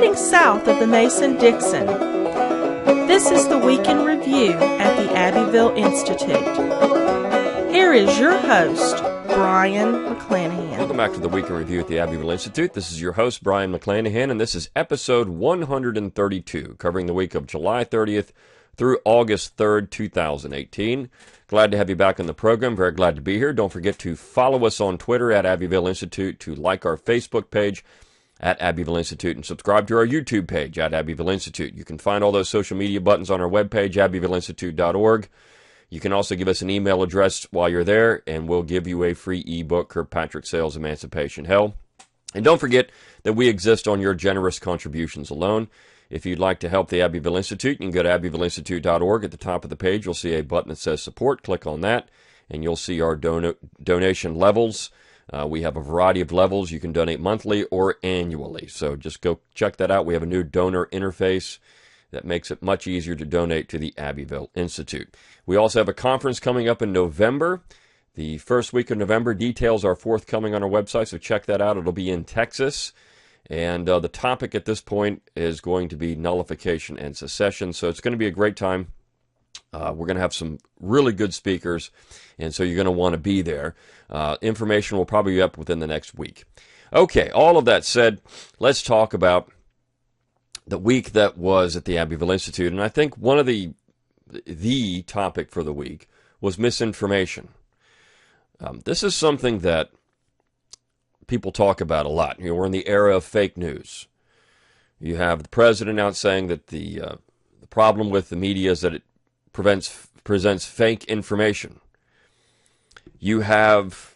heading south of the Mason-Dixon. This is the Week in Review at the Abbeville Institute. Here is your host, Brian McClanahan. Welcome back to the Week in Review at the Abbeville Institute. This is your host, Brian McClanahan, and this is episode 132, covering the week of July 30th through August 3rd, 2018. Glad to have you back on the program. Very glad to be here. Don't forget to follow us on Twitter at Abbeville Institute, to like our Facebook page at Abbeville Institute, and subscribe to our YouTube page at Abbeville Institute. You can find all those social media buttons on our webpage, abbevilleinstitute.org. You can also give us an email address while you're there, and we'll give you a free ebook, Kirkpatrick Sales Emancipation Hell. And don't forget that we exist on your generous contributions alone. If you'd like to help the Abbeville Institute, you can go to abbevilleinstitute.org. At the top of the page, you'll see a button that says support. Click on that, and you'll see our donation levels. We have a variety of levels. You can donate monthly or annually. So just go check that out. We have a new donor interface that makes it much easier to donate to the Abbeville Institute. We also have a conference coming up in November. The first week of November. Details are forthcoming on our website, so check that out. It'll be in Texas. And the topic at this point is going to be nullification and secession. So it's going to be a great time. We're going to have some really good speakers, and so you're going to want to be there. Information will probably be up within the next week. Okay, all of that said, let's talk about the week that was at the Abbeville Institute. And I think one of the topic for the week was misinformation. This is something that people talk about a lot. You know, we're in the era of fake news. You have the president out saying that the problem with the media is that it presents fake information. You have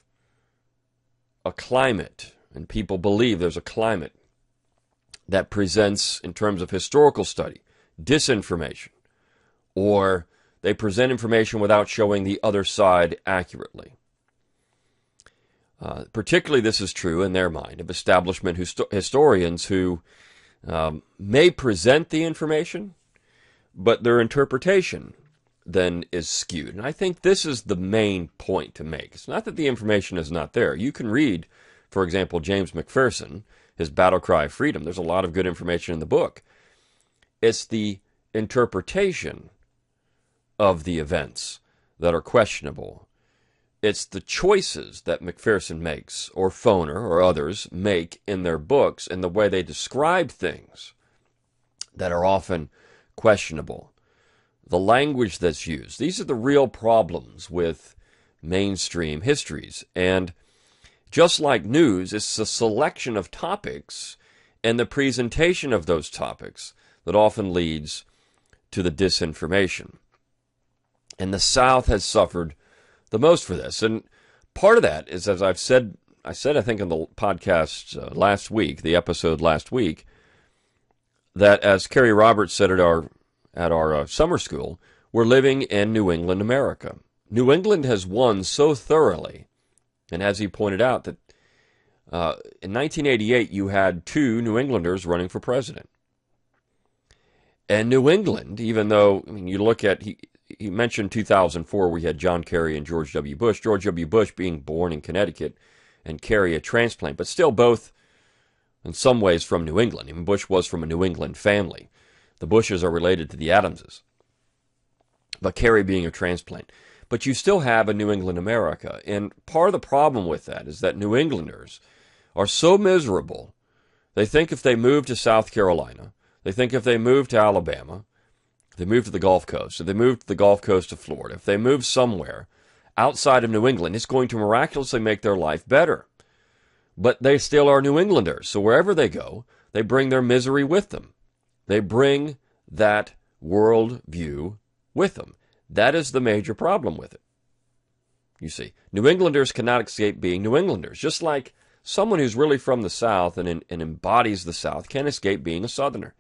a climate, and people believe there's a climate that presents, in terms of historical study, disinformation, or they present information without showing the other side accurately. Particularly this is true in their mind of establishment historians who may present the information, but their interpretation then is skewed. And I think this is the main point to make. It's not that the information is not there. You can read, for example, James McPherson, his Battle Cry of Freedom. There's a lot of good information in the book. It's the interpretation of the events that are questionable. It's the choices that McPherson makes, or Foner, or others make in their books, and the way they describe things that are often questionable. The language that's used. These are the real problems with mainstream histories. And just like news, it's the selection of topics and the presentation of those topics that often leads to the disinformation. And the South has suffered the most for this. And part of that is, as I said I think in the podcast last week, the episode last week, that as Kerry Roberts said at our summer school, we're living in New England, America. New England has won so thoroughly, and as he pointed out, that in 1988 you had two New Englanders running for president. And New England, even though, I mean, you look at, he mentioned 2004, we had John Kerry and George W. Bush. George W. Bush being born in Connecticut, and Kerry a transplant, but still both in some ways from New England. Even Bush was from a New England family. The Bushes are related to the Adamses, but Kerry being a transplant. But you still have a New England America, and part of the problem with that is that New Englanders are so miserable, they think if they move to South Carolina, they think if they move to Alabama, if they move to the Gulf Coast, if they move to the Gulf Coast of Florida, if they move somewhere outside of New England, it's going to miraculously make their life better. But they still are New Englanders, so wherever they go, they bring their misery with them. They bring that world view with them. That is the major problem with it. You see, New Englanders cannot escape being New Englanders, just like someone who's really from the South and embodies the South can't escape being a Southerner.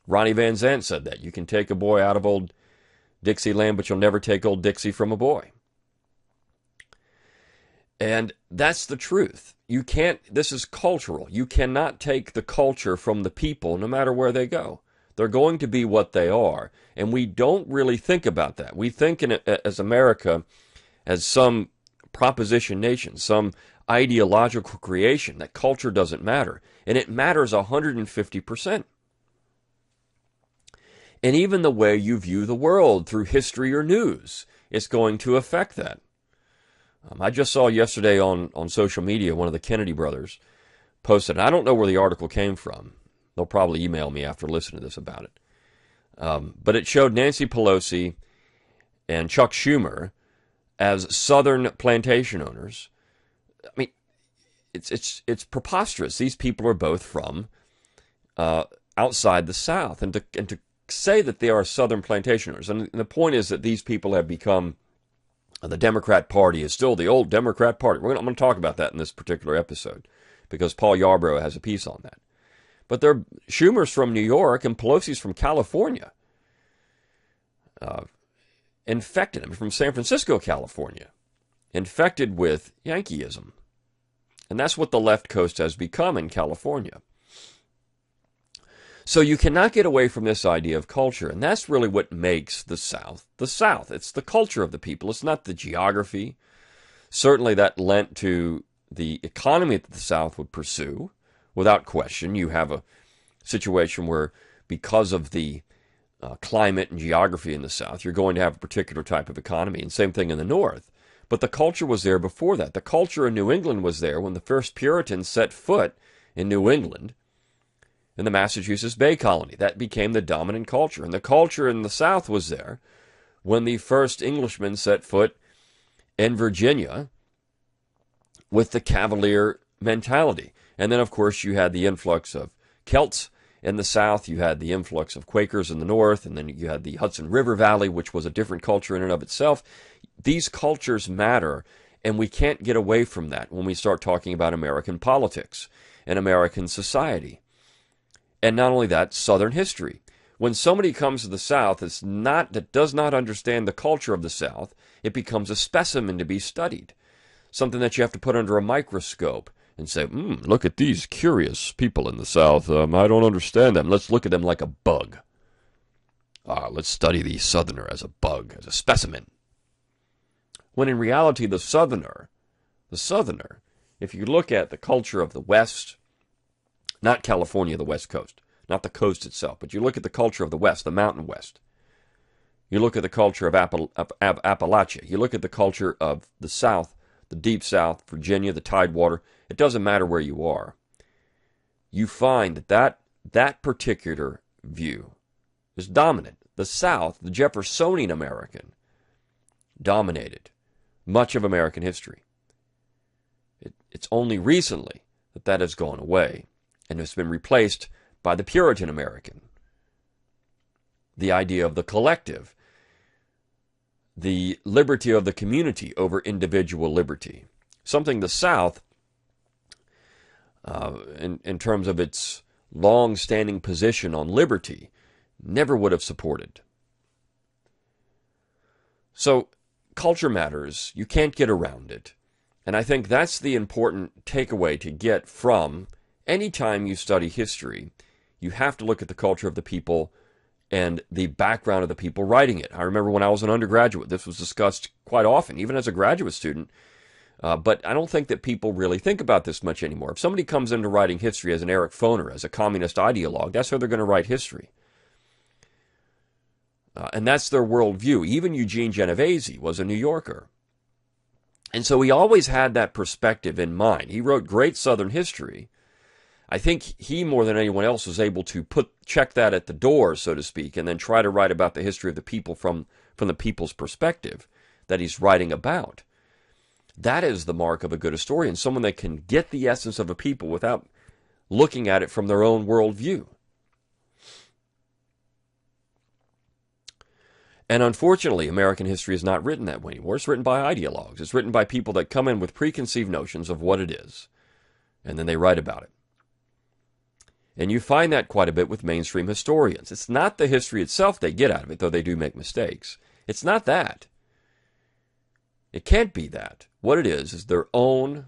Ronnie Van Zant said that. You can take a boy out of old Dixieland, but you'll never take old Dixie from a boy. And that's the truth. You can't, this is cultural. You cannot take the culture from the people no matter where they go. They're going to be what they are. And we don't really think about that. We think as America as some proposition nation, some ideological creation, that culture doesn't matter. And it matters 150%. And even the way you view the world through history or news is going to affect that. I just saw yesterday on social media, one of the Kennedy brothers posted, and I don't know where the article came from. They'll probably email me after listening to this about it. But it showed Nancy Pelosi and Chuck Schumer as Southern plantation owners. I mean, it's preposterous. These people are both from outside the South, and to say that they are Southern plantation owners, and the point is that these people have become, the Democrat Party is still the old Democrat Party. I'm going to talk about that in this particular episode because Paul Yarbrough has a piece on that. But Schumer's from New York and Pelosi's from California. Infected, from San Francisco, California. Infected with Yankeeism. And that's what the left coast has become in California. So you cannot get away from this idea of culture, and that's really what makes the South the South. It's the culture of the people. It's not the geography. Certainly that lent to the economy that the South would pursue. Without question, you have a situation where because of the climate and geography in the South, you're going to have a particular type of economy, and same thing in the North. But the culture was there before that. The culture in New England was there when the first Puritans set foot in New England in the Massachusetts Bay Colony. That became the dominant culture. And the culture in the South was there when the first Englishmen set foot in Virginia with the Cavalier mentality. And then, of course, you had the influx of Celts in the South. You had the influx of Quakers in the North. And then you had the Hudson River Valley, which was a different culture in and of itself. These cultures matter, and we can't get away from that when we start talking about American politics and American society. And not only that, Southern history. When somebody comes to the South that does not understand the culture of the South, it becomes a specimen to be studied. Something that you have to put under a microscope and say, look at these curious people in the South. I don't understand them. Let's look at them like a bug. Let's study the Southerner as a bug, as a specimen. When in reality, the Southerner, if you look at the culture of the West, not California, the West Coast, not the coast itself, but you look at the culture of the West, the Mountain West. You look at the culture of Appalachia. You look at the culture of the South, the Deep South, Virginia, the Tidewater. It doesn't matter where you are. You find that particular view is dominant. The South, the Jeffersonian American, dominated much of American history. It's only recently that has gone away and has been replaced by the Puritan American. The idea of the collective, the liberty of the community over individual liberty. Something the South, in terms of its long-standing position on liberty, never would have supported. So, culture matters. You can't get around it. And I think that's the important takeaway to get from any time you study history. You have to look at the culture of the people and the background of the people writing it. I remember when I was an undergraduate, this was discussed quite often, even as a graduate student. But I don't think that people really think about this much anymore. If somebody comes into writing history as an Eric Foner, as a communist ideologue, that's how they're going to write history. And that's their worldview. Even Eugene Genovese was a New Yorker. And so he always had that perspective in mind. He wrote great Southern history. I think he, more than anyone else, was able to check that at the door, so to speak, and then try to write about the history of the people from the people's perspective that he's writing about. That is the mark of a good historian, someone that can get the essence of a people without looking at it from their own worldview. And unfortunately, American history is not written that way anymore. It's written by ideologues. It's written by people that come in with preconceived notions of what it is, and then they write about it. And you find that quite a bit with mainstream historians. It's not the history itself they get out of it, though they do make mistakes. It's not that. It can't be that. What it is their own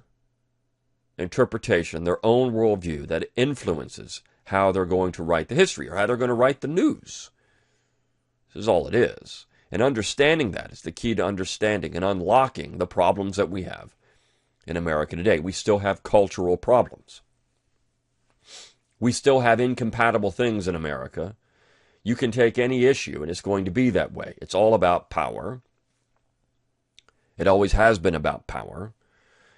interpretation, their own worldview that influences how they're going to write the history or how they're going to write the news. This is all it is. And understanding that is the key to understanding and unlocking the problems that we have in America today. We still have cultural problems. We still have incompatible things in America. You can take any issue, and it's going to be that way. It's all about power. It always has been about power.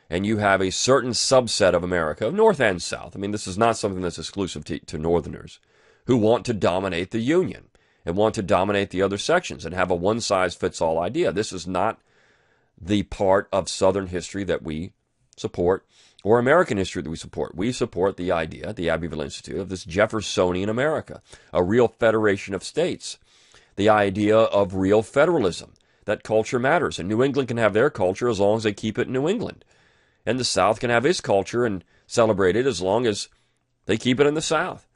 And you have a certain subset of America, North and South. I mean, this is not something that's exclusive to Northerners, who want to dominate the Union and want to dominate the other sections and have a one-size-fits-all idea. This is not the part of Southern history that we support, or American history that we support. We support the idea, the Abbeville Institute, of this Jeffersonian America, a real federation of states, the idea of real federalism, that culture matters, and New England can have their culture as long as they keep it in New England, and the South can have its culture and celebrate it as long as they keep it in the South.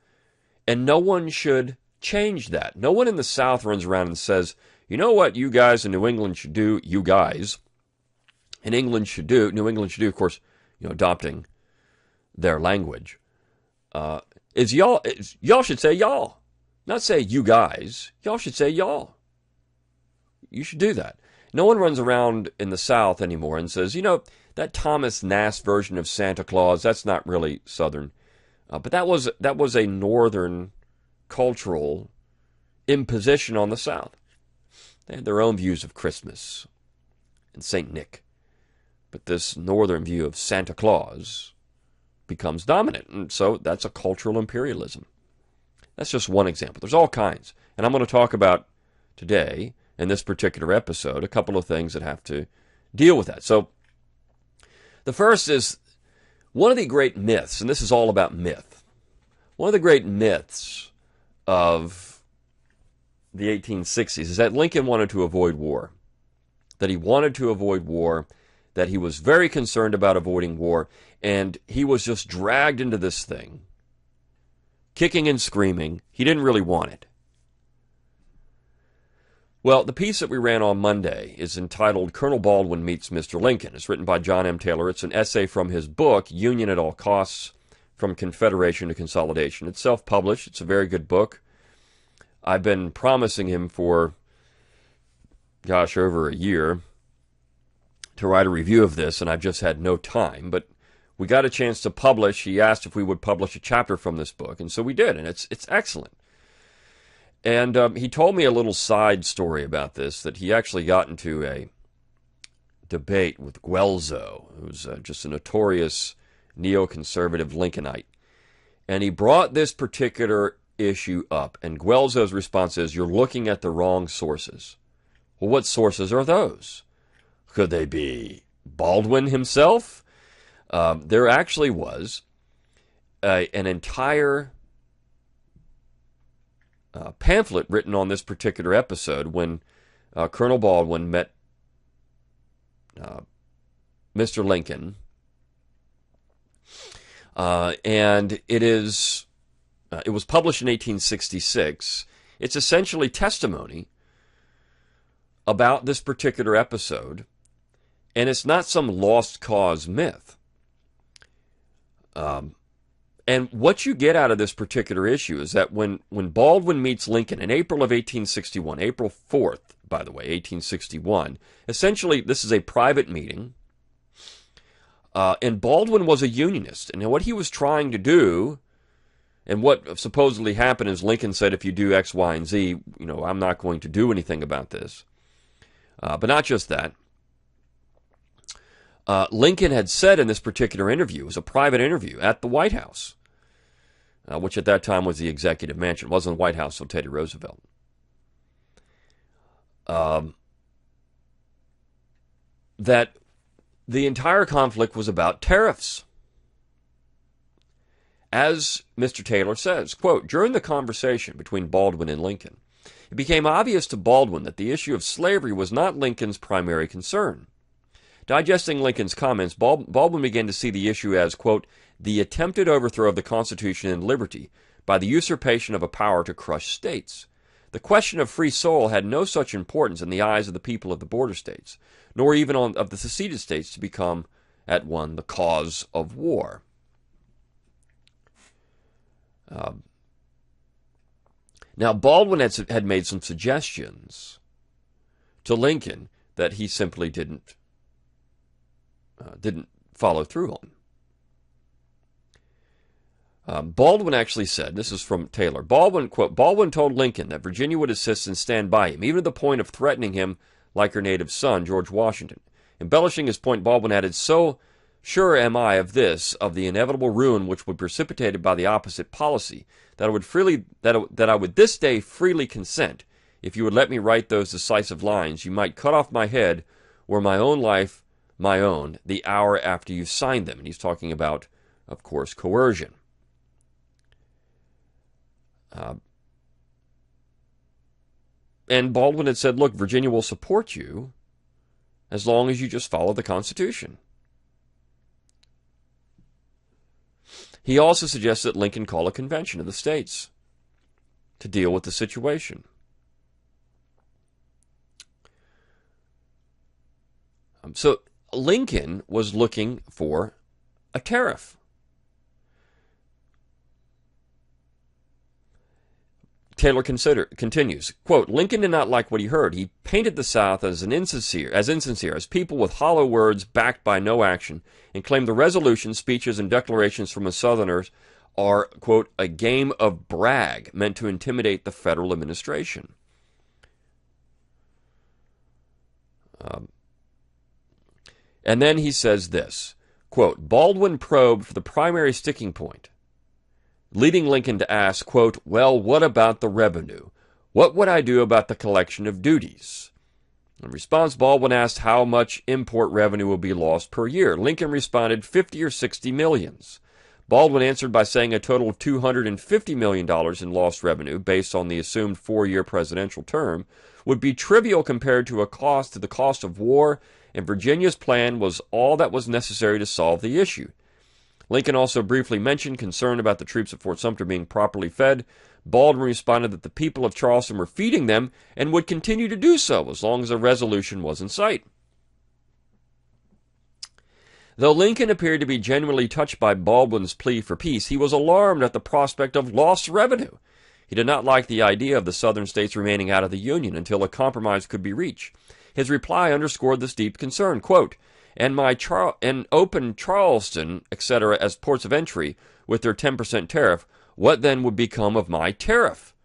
And no one should change that. No one in the South runs around and says, you know what you guys in New England should do, you guys in England should do, New England should do, of course, adopting their language, is y'all should say y'all. Not say you guys. Y'all should say y'all. You should do that. No one runs around in the South anymore and says, that Thomas Nast version of Santa Claus, that's not really Southern. But that was a Northern cultural imposition on the South. They had their own views of Christmas and St. Nick. But this Northern view of Santa Claus becomes dominant. And so that's a cultural imperialism. That's just one example. There's all kinds. And I'm going to talk about today, in this particular episode, a couple of things that have to deal with that. So the first is one of the great myths, and this is all about myth. One of the great myths of the 1860s is that Lincoln wanted to avoid war. That he wanted to avoid war, that he was very concerned about avoiding war, and he was just dragged into this thing, kicking and screaming. He didn't really want it. Well, the piece that we ran on Monday is entitled Colonel Baldwin Meets Mr. Lincoln. It's written by John M. Taylor. It's an essay from his book, Union at All Costs, From Confederation to Consolidation. It's self-published. It's a very good book. I've been promising him for, over a year to write a review of this, and I've just had no time. But we got a chance to publish. He asked if we would publish a chapter from this book, and so we did, and it's excellent. And he told me a little side story about this, that he actually got into a debate with Guelzo, who's just a notorious neoconservative Lincolnite. And he brought this particular issue up, and Guelzo's response is, you're looking at the wrong sources. Well, what sources are those? Could they be Baldwin himself? There actually was an entire pamphlet written on this particular episode when Colonel Baldwin met Mr. Lincoln, and it was published in 1866. It's essentially testimony about this particular episode, and it's not some lost cause myth. And what you get out of this particular issue is that when Baldwin meets Lincoln in April of 1861, April 4th, by the way, 1861, essentially this is a private meeting, and Baldwin was a Unionist. And what he was trying to do, and what supposedly happened is Lincoln said, if you do X, Y, and Z, I'm not going to do anything about this. But not just that. Lincoln had said in this particular interview, it was a private interview at the White House, which at that time was the executive mansion. It wasn't the White House until Teddy Roosevelt. That the entire conflict was about tariffs. As Mr. Taylor says, quote, during the conversation between Baldwin and Lincoln, it became obvious to Baldwin that the issue of slavery was not Lincoln's primary concern. Digesting Lincoln's comments, Baldwin began to see the issue as, quote, the attempted overthrow of the Constitution and liberty by the usurpation of a power to crush states. The question of free soil had no such importance in the eyes of the people of the border states, nor even of the seceded states to become, at one, the cause of war. Now, Baldwin had made some suggestions to Lincoln that he simply didn't follow through on. Baldwin actually said, this is from Taylor, Baldwin, quote, Baldwin told Lincoln that Virginia would assist and stand by him, even to the point of threatening him like her native son, George Washington. Embellishing his point, Baldwin added, so sure am I of this, of the inevitable ruin which would be precipitated by the opposite policy, that I would this day freely consent, if you would let me write those decisive lines, you might cut off my head, or my own life, my own, the hour after you signed them. And he's talking about, of course, coercion. And Baldwin had said, look, Virginia will support you as long as you just follow the Constitution. He also suggested that Lincoln call a convention of the states to deal with the situation. So Lincoln was looking for a tariff. Taylor continues, quote, Lincoln did not like what he heard. He painted the South as insincere, as people with hollow words backed by no action, and claimed the resolutions, speeches, and declarations from the Southerners are, quote, a game of brag meant to intimidate the federal administration. And then he says this, quote, Baldwin probed for the primary sticking point, leading Lincoln to ask, quote, well, what about the revenue? What would I do about the collection of duties? In response, Baldwin asked how much import revenue will be lost per year. Lincoln responded 50 or 60 millions. Baldwin answered by saying a total of $250 million in lost revenue, based on the assumed 4-year presidential term, would be trivial compared to the cost of war, and Virginia's plan was all that was necessary to solve the issue. Lincoln also briefly mentioned concern about the troops at Fort Sumter being properly fed. Baldwin responded that the people of Charleston were feeding them and would continue to do so as long as a resolution was in sight. Though Lincoln appeared to be genuinely touched by Baldwin's plea for peace, he was alarmed at the prospect of lost revenue. He did not like the idea of the Southern states remaining out of the Union until a compromise could be reached. His reply underscored this deep concern, quote, and open Charleston, etc., as ports of entry with their 10% tariff, what then would become of my tariff?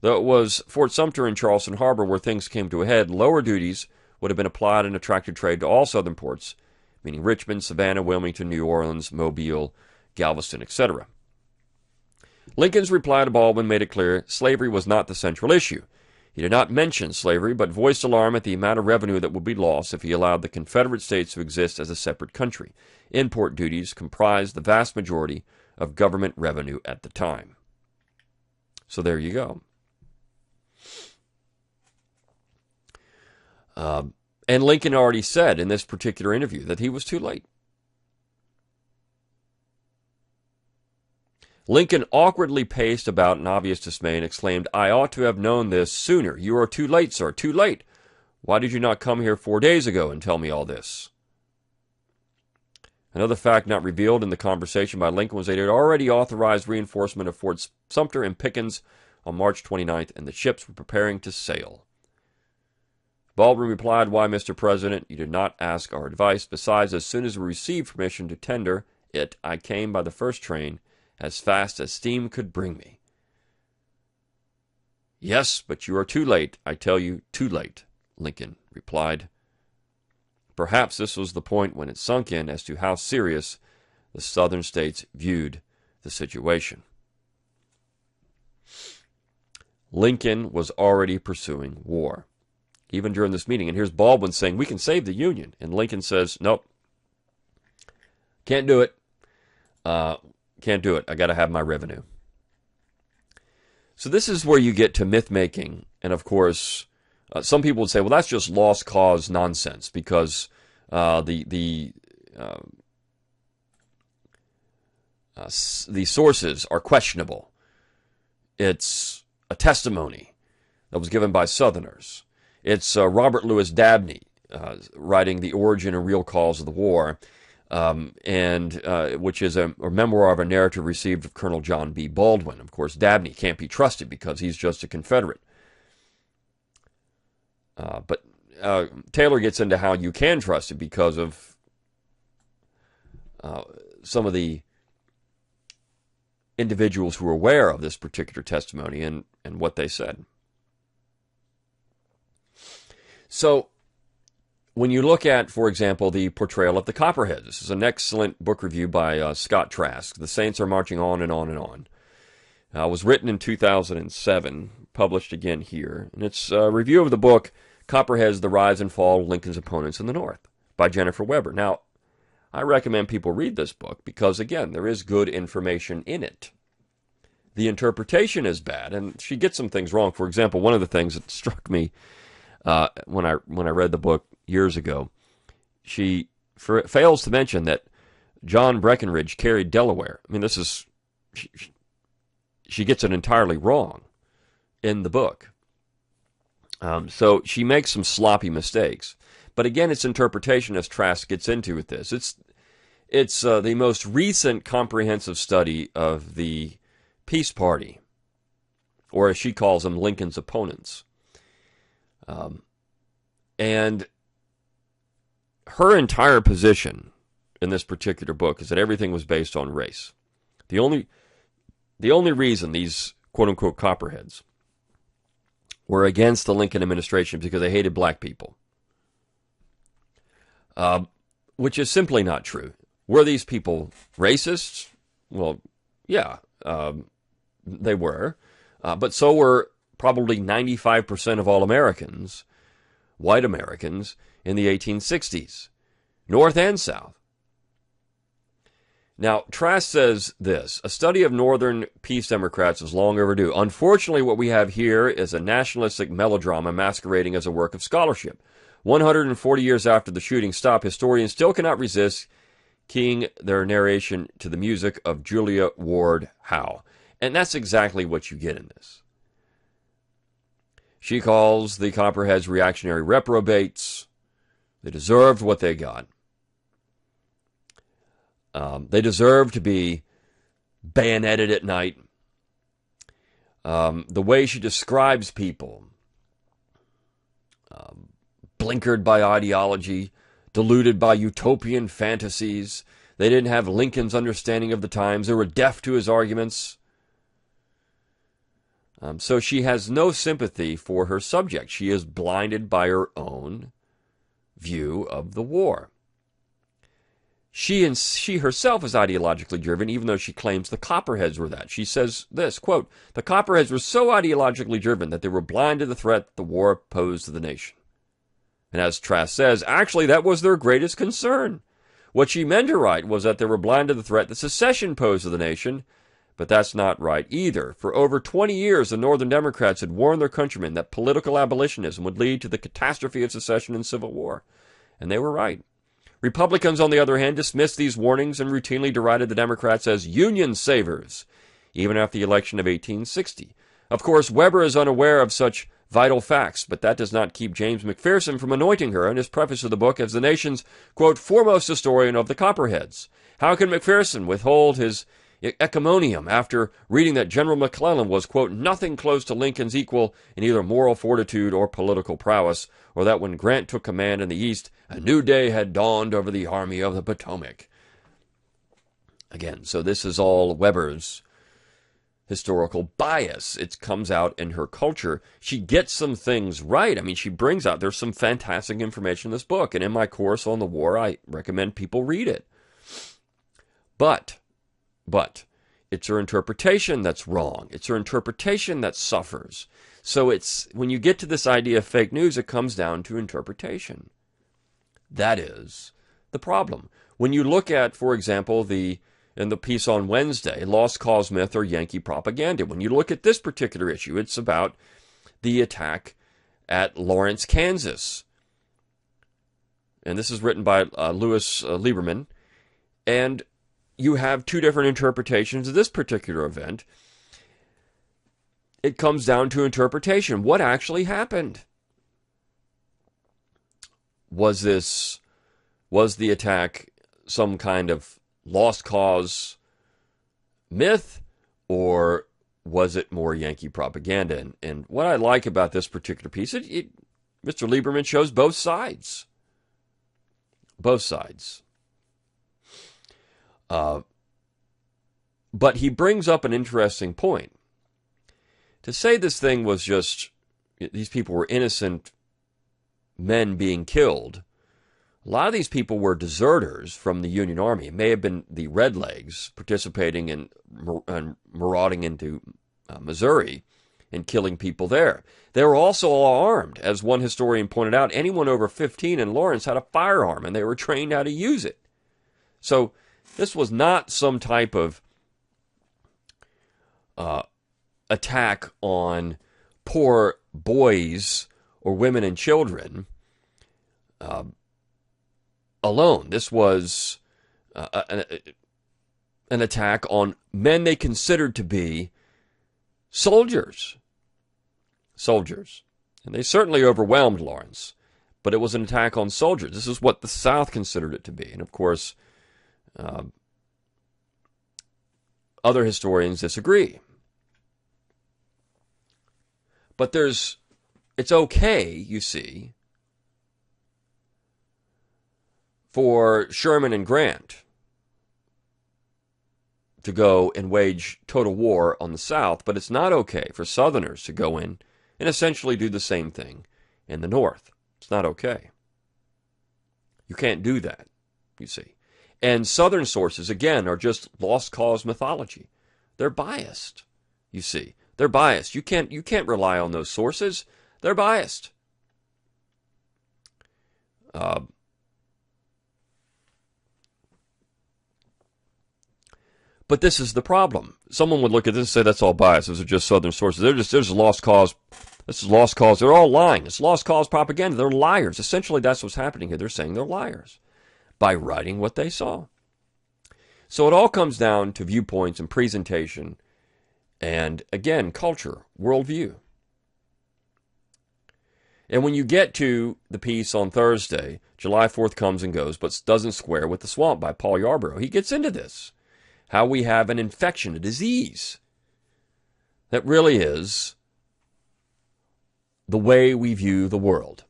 Though it was Fort Sumter and Charleston Harbor where things came to a head, lower duties would have been applied and attracted trade to all southern ports, meaning Richmond, Savannah, Wilmington, New Orleans, Mobile, Galveston, etc. Lincoln's reply to Baldwin made it clear slavery was not the central issue. He did not mention slavery, but voiced alarm at the amount of revenue that would be lost if he allowed the Confederate States to exist as a separate country. Import duties comprised the vast majority of government revenue at the time. So there you go. And Lincoln already said in this particular interview that he was too late. Lincoln awkwardly paced about in obvious dismay and exclaimed, I ought to have known this sooner. You are too late, sir, too late. Why did you not come here 4 days ago and tell me all this? Another fact not revealed in the conversation by Lincoln was that he had already authorized reinforcement of Forts Sumter and Pickens on March 29th, and the ships were preparing to sail. Baldwin replied, why, Mr. President, you did not ask our advice. Besides, as soon as we received permission to tender it, I came by the first train as fast as steam could bring me. Yes, but you are too late, I tell you, too late, Lincoln replied. Perhaps this was the point when it sunk in as to how serious the Southern states viewed the situation. Lincoln was already pursuing war, even during this meeting. And here's Baldwin saying, we can save the Union. And Lincoln says, nope, can't do it. Can't do it. I got to have my revenue. So this is where you get to myth making. And of course, some people would say, well, that's just lost cause nonsense because the sources are questionable. It's a testimony that was given by Southerners. It's Robert Louis Dabney writing The Origin and Real Cause of the War, which is a memoir of a narrative received of Colonel John B. Baldwin. Of course, Dabney can't be trusted because he's just a Confederate. But Taylor gets into how you can trust it because of some of the individuals who were aware of this particular testimony and what they said. So, when you look at, for example, the portrayal of the Copperheads, this is an excellent book review by Scott Trask. The Saints Are Marching On and On and On. It was written in 2007, published again here. And it's a review of the book, Copperheads, The Rise and Fall of Lincoln's Opponents in the North, by Jennifer Weber. Now, I recommend people read this book because, again, there is good information in it. The interpretation is bad, and she gets some things wrong. For example, one of the things that struck me when I read the book years ago, she fails to mention that John Breckinridge carried Delaware. I mean, this is she gets it entirely wrong in the book. So she makes some sloppy mistakes. But again, it's interpretation, as Trask gets into with this. It's the most recent comprehensive study of the Peace Party, or as she calls them, Lincoln's opponents. And her entire position in this particular book is that everything was based on race. The only reason these quote-unquote Copperheads were against the Lincoln administration because they hated black people, which is simply not true. Were these people racists? Well, yeah, they were. But so were probably 95% of all Americans, white Americans, in the 1860s, North and South. Now, Trask says this: a study of Northern peace Democrats is long overdue. Unfortunately, what we have here is a nationalistic melodrama masquerading as a work of scholarship. 140 years after the shooting stop, historians still cannot resist keying their narration to the music of Julia Ward Howe. And that's exactly what you get in this. She calls the Copperheads reactionary reprobates. They deserved what they got. They deserve to be bayoneted at night. The way she describes people, blinkered by ideology, deluded by utopian fantasies. They didn't have Lincoln's understanding of the times. They were deaf to his arguments. So she has no sympathy for her subject. She is blinded by her own view of the war. She herself is ideologically driven, even though she claims the Copperheads were that. She says this, quote, "The Copperheads were so ideologically driven that they were blind to the threat the war posed to the nation." And as Trask says, actually that was their greatest concern. What she meant to write was that they were blind to the threat that secession posed to the nation, but that's not right either. For over 20 years, the Northern Democrats had warned their countrymen that political abolitionism would lead to the catastrophe of secession and civil war. And they were right. Republicans, on the other hand, dismissed these warnings and routinely derided the Democrats as Union savers, even after the election of 1860. Of course, Weber is unaware of such vital facts, but that does not keep James McPherson from anointing her in his preface of the book as the nation's, quote, foremost historian of the Copperheads. How can McPherson withhold his encomium after reading that General McClellan was, quote, nothing close to Lincoln's equal in either moral fortitude or political prowess, or that when Grant took command in the East, a new day had dawned over the Army of the Potomac? Again, so this is all Weber's historical bias. It comes out in her culture. She gets some things right. I mean, she brings out, there's some fantastic information in this book, and in my course on the war, I recommend people read it. But it's her interpretation that's wrong. It's her interpretation that suffers. So it's, when you get to this idea of fake news, it comes down to interpretation. That is the problem. When you look at, for example, in the piece on Wednesday, Lost Cause Myth or Yankee Propaganda, when you look at this particular issue, it's about the attack at Lawrence, Kansas. And this is written by Louis Lieberman. And you have two different interpretations of this particular event. It comes down to interpretation. What actually happened? Was the attack some kind of lost cause myth, or was it more Yankee propaganda? And what I like about this particular piece, Mr. Lieberman shows both sides. Both sides. But he brings up an interesting point. To say this thing was just, these people were innocent men being killed, a lot of these people were deserters from the Union Army. It may have been the Redlegs participating in marauding into Missouri and killing people there. They were also all armed. As one historian pointed out, anyone over 15 in Lawrence had a firearm, and they were trained how to use it. So this was not some type of attack on poor boys or women and children alone. This was an attack on men they considered to be soldiers. And they certainly overwhelmed Lawrence, but it was an attack on soldiers. This is what the South considered it to be. And of course, other historians disagree. But it's okay, you see, for Sherman and Grant to go and wage total war on the South, but it's not okay for Southerners to go in and essentially do the same thing in the North. It's not okay. You can't do that, you see. And Southern sources, again, are just lost cause mythology. They're biased, you see. They're biased. You can't rely on those sources. They're biased. But this is the problem. Someone would look at this and say that's all biased. Those are just Southern sources. There's a lost cause. This is lost cause. They're all lying. It's lost cause propaganda. They're liars. Essentially, that's what's happening here. They're saying they're liars by writing what they saw. So it all comes down to viewpoints and presentation and, again, culture, worldview. And when you get to the piece on Thursday, July 4th comes and goes, but doesn't square with the swamp by Paul Yarborough. He gets into this. How we have an infection, a disease that really is the way we view the world.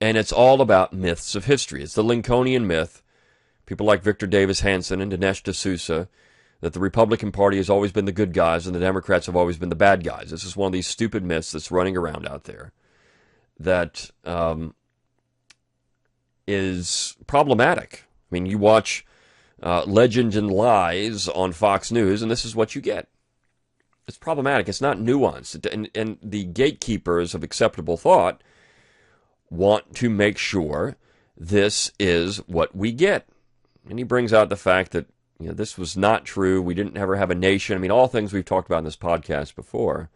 And it's all about myths of history. It's the Lincolnian myth. People like Victor Davis Hanson and Dinesh D'Souza, that the Republican Party has always been the good guys and the Democrats have always been the bad guys. This is one of these stupid myths that's running around out there that is problematic. I mean, you watch Legend and Lies on Fox News, and this is what you get. It's problematic. It's not nuanced. And the gatekeepers of acceptable thought want to make sure this is what we get. And he brings out the fact that this was not true. We didn't ever have a nation. I mean, all things we've talked about in this podcast before.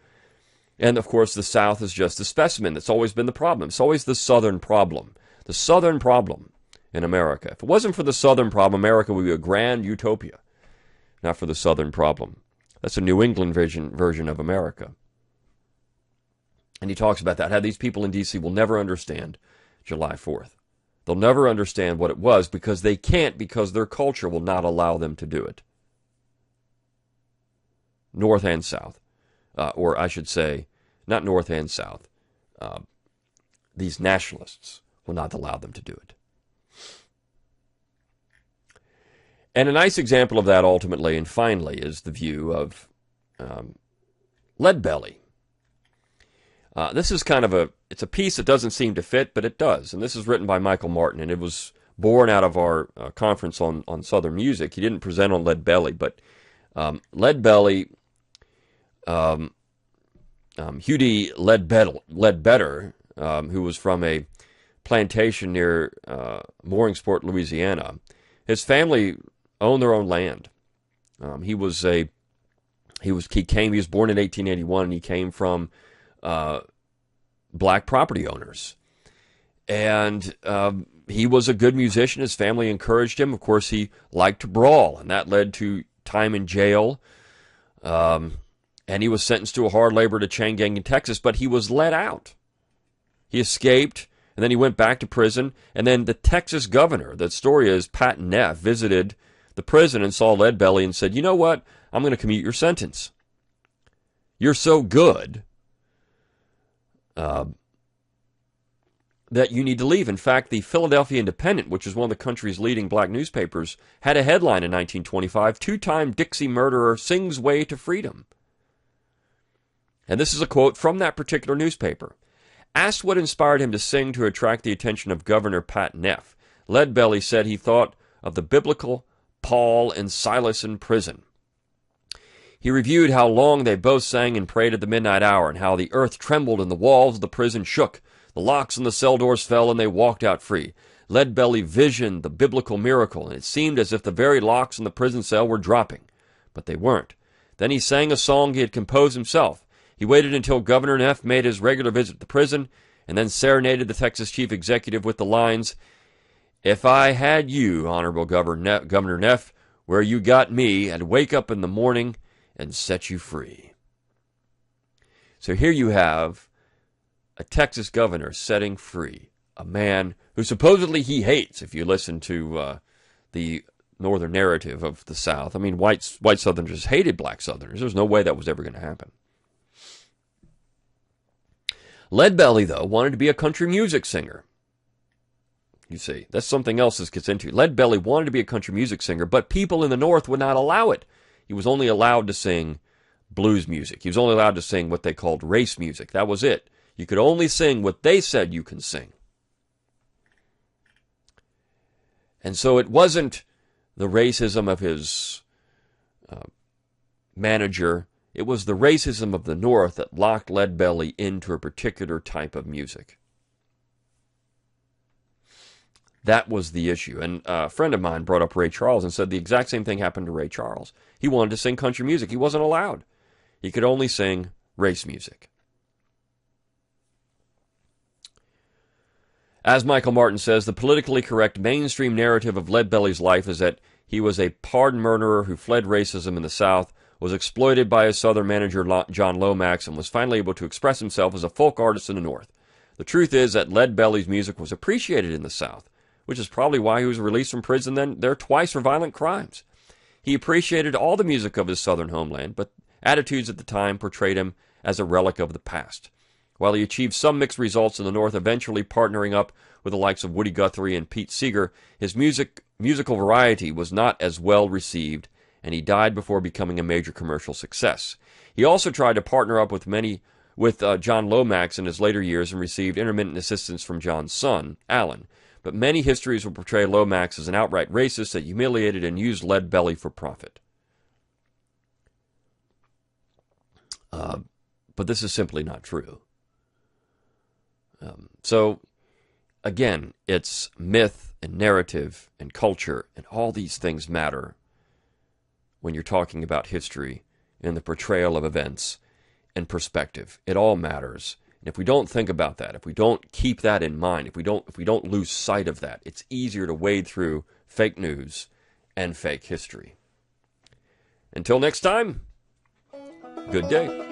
And, of course, the South is just a specimen. That's always been the problem. It's always the Southern problem. The Southern problem in America. If it wasn't for the Southern problem, America would be a grand utopia. Not for the Southern problem. That's a New England version of America. And he talks about that, how these people in D.C. will never understand July 4th. They'll never understand what it was because they can't, because their culture will not allow them to do it. North and South. Or I should say, not North and South. These nationalists will not allow them to do it. And a nice example of that ultimately and finally is the view of Leadbelly. This is kind of it's a piece that doesn't seem to fit, but it does. And this is written by Michael Martin, and it was born out of our conference on Southern music. He didn't present on Leadbelly, but Leadbelly, Hugh D. Ledbetter, who was from a plantation near Mooringsport, Louisiana, his family owned their own land. He was born in 1881, and he came from black property owners. And he was a good musician. His family encouraged him. Of course, he liked to brawl, and that led to time in jail. And he was sentenced to a hard labor to chain gang in Texas, but he was let out. He escaped, and then he went back to prison. And then the Texas governor, the story is Pat Neff, visited the prison and saw Leadbelly and said, you know what? I'm going to commute your sentence. You're so good that you need to leave. In fact, the Philadelphia Independent, which is one of the country's leading black newspapers, had a headline in 1925, "Two-time Dixie murderer sings way to freedom." And this is a quote from that particular newspaper. Asked what inspired him to sing to attract the attention of Governor Pat Neff, Leadbelly said he thought of the biblical Paul and Silas in prison. He reviewed how long they both sang and prayed at the midnight hour, and how the earth trembled and the walls of the prison shook. The locks and the cell doors fell, and they walked out free. Leadbelly visioned the biblical miracle, and it seemed as if the very locks in the prison cell were dropping. But they weren't. Then he sang a song he had composed himself. He waited until Governor Neff made his regular visit to the prison, and then serenaded the Texas chief executive with the lines, "If I had you, Honorable Governor Neff, where you got me, I'd wake up in the morning and set you free." So here you have a Texas governor setting free a man who supposedly he hates, if you listen to the northern narrative of the South. I mean, white Southerners hated black Southerners. There's no way that was ever going to happen. Leadbelly, though, wanted to be a country music singer. You see, that's something else this gets into. Leadbelly wanted to be a country music singer, but people in the North would not allow it. He was only allowed to sing blues music. He was only allowed to sing what they called race music. That was it. You could only sing what they said you can sing. And so it wasn't the racism of his manager. It was the racism of the North that locked Leadbelly into a particular type of music. That was the issue. And a friend of mine brought up Ray Charles and said the exact same thing happened to Ray Charles. He wanted to sing country music. He wasn't allowed. He could only sing race music. As Michael Martin says, the politically correct mainstream narrative of Leadbelly's life is that he was a pardoned murderer who fled racism in the South, was exploited by his Southern manager John Lomax, and was finally able to express himself as a folk artist in the North. The truth is that Leadbelly's music was appreciated in the South, which is probably why he was released from prison then there twice for violent crimes. He appreciated all the music of his Southern homeland, but attitudes at the time portrayed him as a relic of the past. While he achieved some mixed results in the North, eventually partnering up with the likes of Woody Guthrie and Pete Seeger, his musical variety was not as well received, and he died before becoming a major commercial success. He also tried to partner up with John Lomax in his later years and received intermittent assistance from John's son, Alan. But many histories will portray Lomax as an outright racist that humiliated and used Leadbelly for profit. But this is simply not true. So, again, it's myth and narrative and culture, and all these things matter when you're talking about history and the portrayal of events and perspective. It all matters. And if we don't think about that, if we don't keep that in mind, if we don't lose sight of that, it's easier to wade through fake news and fake history. Until next time, good day.